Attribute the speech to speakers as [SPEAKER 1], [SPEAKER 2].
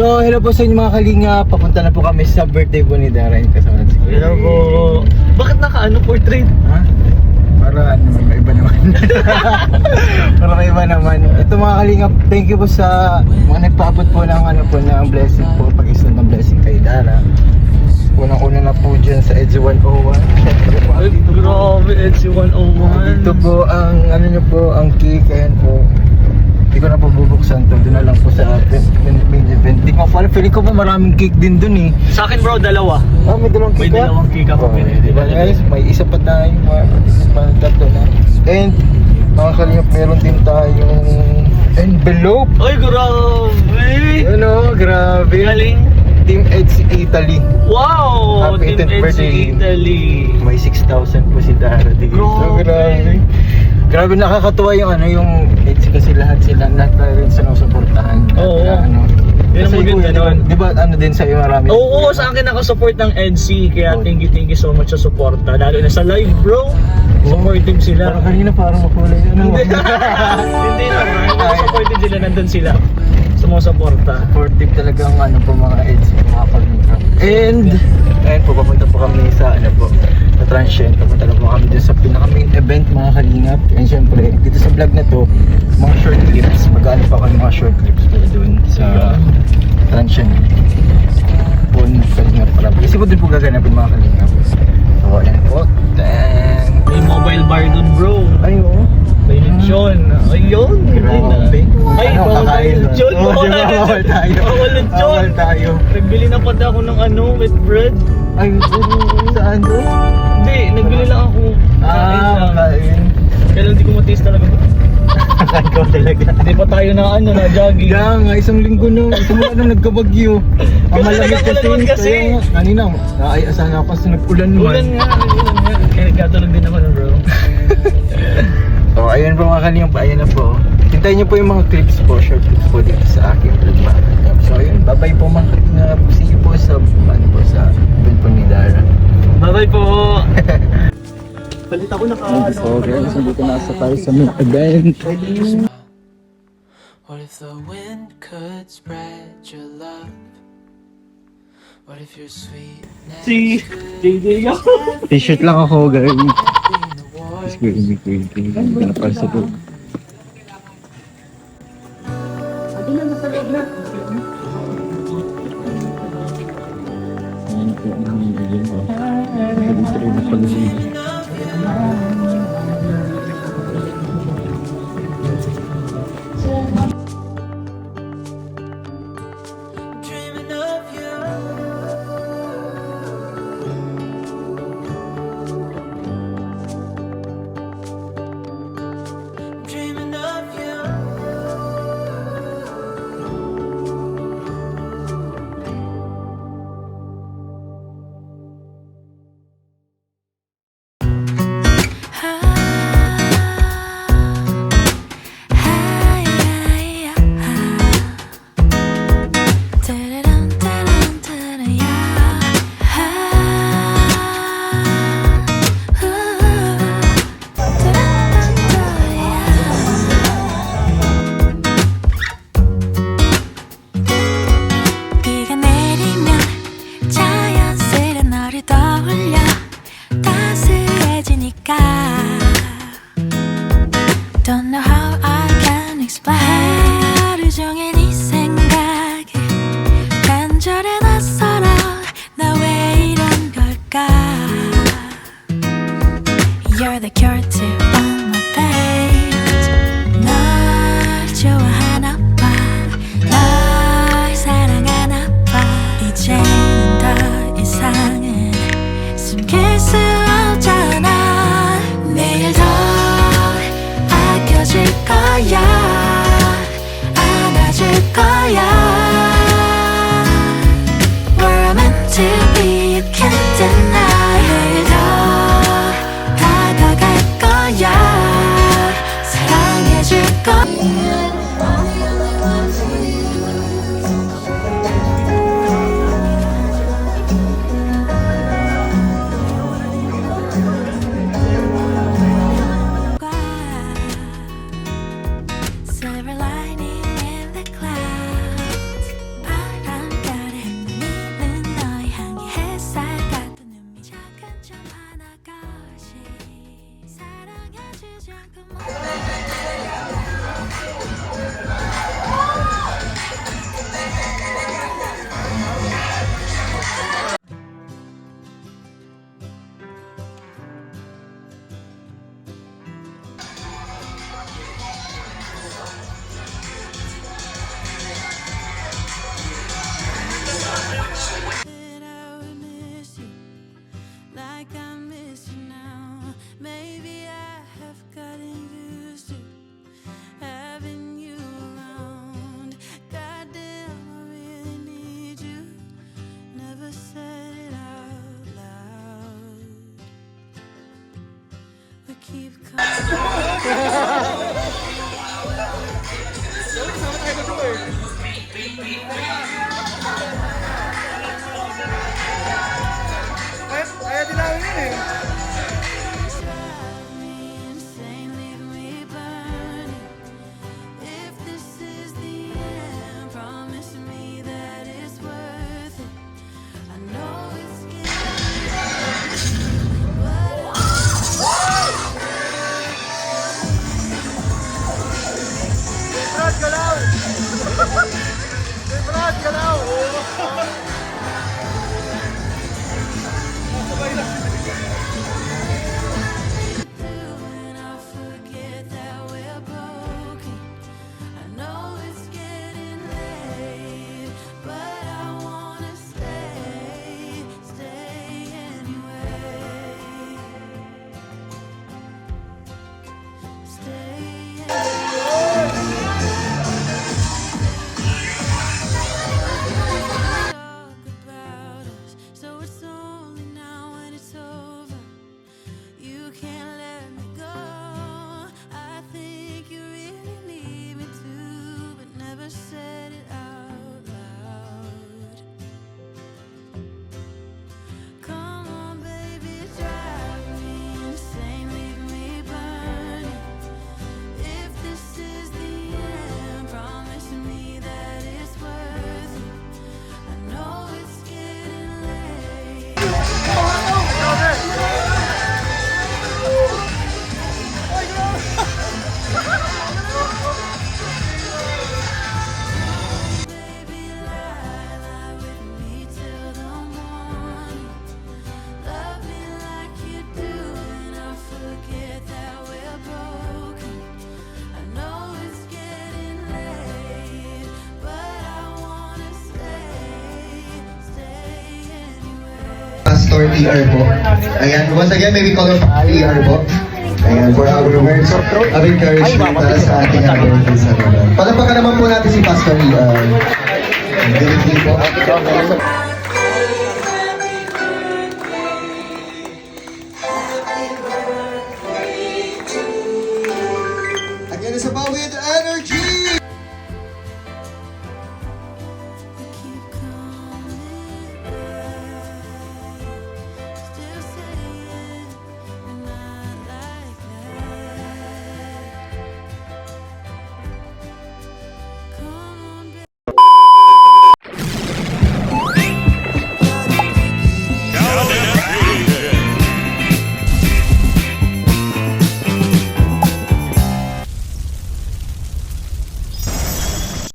[SPEAKER 1] So, hello po sa inyo mga kalinga. Papunta na po kami sa birthday po ni Darren. Kasama si Kuya.
[SPEAKER 2] Hello po. Bakit naka portrait?
[SPEAKER 1] Ha? Para ano naman, may iba naman. Para may iba naman. Ito mga kalinga, thank you po sa mga nagpaabot po ng ano po ng blessing po. Pag-island ng blessing kay Dara. Unang-una na po dyan sa EDSA 101.
[SPEAKER 2] Ay, grabe, EDSA 101.
[SPEAKER 1] Dito po ang ano nyo po, ang cake. Ayan po. Hindi ko na po bubuksan to. Doon na lang po sa main event. Hindi ko pa, feeling ko po maraming cake din doon eh.
[SPEAKER 2] Sa akin bro, dalawa.
[SPEAKER 1] Ah, may dalawang cake.
[SPEAKER 2] May dalawang cake ako.
[SPEAKER 1] Diba guys, may isa pa tayo. Parang tatlo na. And mga kalingap, meron din tayong envelope.
[SPEAKER 2] Ay, grabe.
[SPEAKER 1] Ano, grabe.
[SPEAKER 2] Galing.
[SPEAKER 1] Team EDSA Italy.
[SPEAKER 2] Wow!
[SPEAKER 1] Happy
[SPEAKER 2] Team
[SPEAKER 1] 18th
[SPEAKER 2] EDSA
[SPEAKER 1] birthday.
[SPEAKER 2] Italy.
[SPEAKER 1] May 6,000 po si Dara dito.
[SPEAKER 2] Grabe.
[SPEAKER 1] Grabe. Grabe, nakakatuwa yung ano, yung EDSA kasi lahat tayo rin sinusuportahan.
[SPEAKER 2] Oo.
[SPEAKER 1] Ano.
[SPEAKER 2] Yun ang
[SPEAKER 1] Kasi
[SPEAKER 2] maganda
[SPEAKER 1] di ba,
[SPEAKER 2] nun.
[SPEAKER 1] di ba ano din sa'yo marami?
[SPEAKER 2] Oo, sa akin nakasupport ng EDSA. Kaya thank you so much sa suporta. Lalo na sa live bro. Supportive sila.
[SPEAKER 1] Parang kanina parang makulay. Ano?
[SPEAKER 2] Hindi naman. Supportive sila, nandun sila. Sumusuporta.
[SPEAKER 1] Supportive talaga ang ano po mga EDSA, mga pag-income. And ayun po, papunta po kami sa ano po, sa Transient. Papunta na po kami dun sa pinaka-main event mga kalingap. And syempre, dito sa vlog na to, mga short clips. Mag-ano pa kami mga short clips po dun sa Transient. Po ng kalingap para. Kasi po dun po gaganapin mga kalingap. So, ayan po. Then
[SPEAKER 2] May mobile bar dun bro.
[SPEAKER 1] ay oo.
[SPEAKER 2] May lechon. Ayun.
[SPEAKER 1] Grabe.
[SPEAKER 2] Ay,
[SPEAKER 1] Ano,
[SPEAKER 2] bawal
[SPEAKER 1] kakain?
[SPEAKER 2] lechon.
[SPEAKER 1] Oo, di ba? Bawal tayo.
[SPEAKER 2] Bawal lechon.
[SPEAKER 1] Bawal tayo.
[SPEAKER 2] Nagbili na pati ako ng ano, with bread.
[SPEAKER 1] Ay, saan doon?
[SPEAKER 2] Hindi, nagbili lang ako. Kain lang.
[SPEAKER 1] Kain.
[SPEAKER 2] Kaya lang di ko matiis talaga.
[SPEAKER 1] Kain ko talaga.
[SPEAKER 2] Hindi pa tayo na ano, na jogging.
[SPEAKER 1] Kaya nga, isang linggo na, simula nung nagkabagyo. Ang
[SPEAKER 2] Kasi
[SPEAKER 1] malamig
[SPEAKER 2] nagkakulaman kasi.
[SPEAKER 1] Kaya nga, kanina, naayasan nga pa sa nag-ulan naman.
[SPEAKER 2] Ulan nga. Kaya nagkatulog din ako bro.
[SPEAKER 1] So, ayan po mga kalingap, ayan na po. Hintayin niyo po yung mga clips po, short clips po dito sa aking vlog mga kalingap. So, ayun, bye-bye po mga kalingap. See you po sa, ano po, sa event po ni Dara.
[SPEAKER 2] Bye-bye po. Palit ako
[SPEAKER 1] So, guys, nandito na tayo sa main event.
[SPEAKER 3] What if the wind could spread your love? What if your sweetness
[SPEAKER 2] Si JJ ako.
[SPEAKER 1] T-shirt lang ako, guys.
[SPEAKER 3] in the war?
[SPEAKER 1] Hindi na para sa to. Ayan po ang hanggang mo. Dito rin na pag-ibig.
[SPEAKER 3] Dreaming of you. Dreaming of you.
[SPEAKER 4] 비가 내리면 자연스레 너를 떠올려 따스해지니까 Don't know how I can explain 하루 종일 네 생각에 간절해 낯설어 나 왜 이런 걸까 You're the cure to all my pains 널 좋아하나 봐 널 사랑하나 봐 이제는 더 이상은 숨길 수 없잖아 내일 더 아껴줄 거야 안아줄 거야 We're meant to be, you can't deny 내일 더 다가갈 거야
[SPEAKER 1] Kaya din namin yun eh.
[SPEAKER 4] Drive me insane, leave me burning. If this is the end, promise me that it's worth it. I know it's scary, but
[SPEAKER 1] Brad, galaw! Brad, galaw!
[SPEAKER 4] when I forget that we're broken. I know it's getting late, but I wanna stay anyway. Stay talk about us, so it's only now when it's over. You can't let me go. I think you really need me to, but never said it out loud. Come on, baby, drive me insane, leave me burning. If this is the end, promise me that it's worth it. I know it's getting late. Baby, lie with me till the morning. Love me like you do, and I forget that we're broken. I know it's getting late, but I wanna stay anyway.
[SPEAKER 5] Pastor TR po. Ayan, once again, maybe call him TR po. Ayan, for our words of encouragement para sa ating mga sa Palapakan naman po natin si Pastor TR. Very po.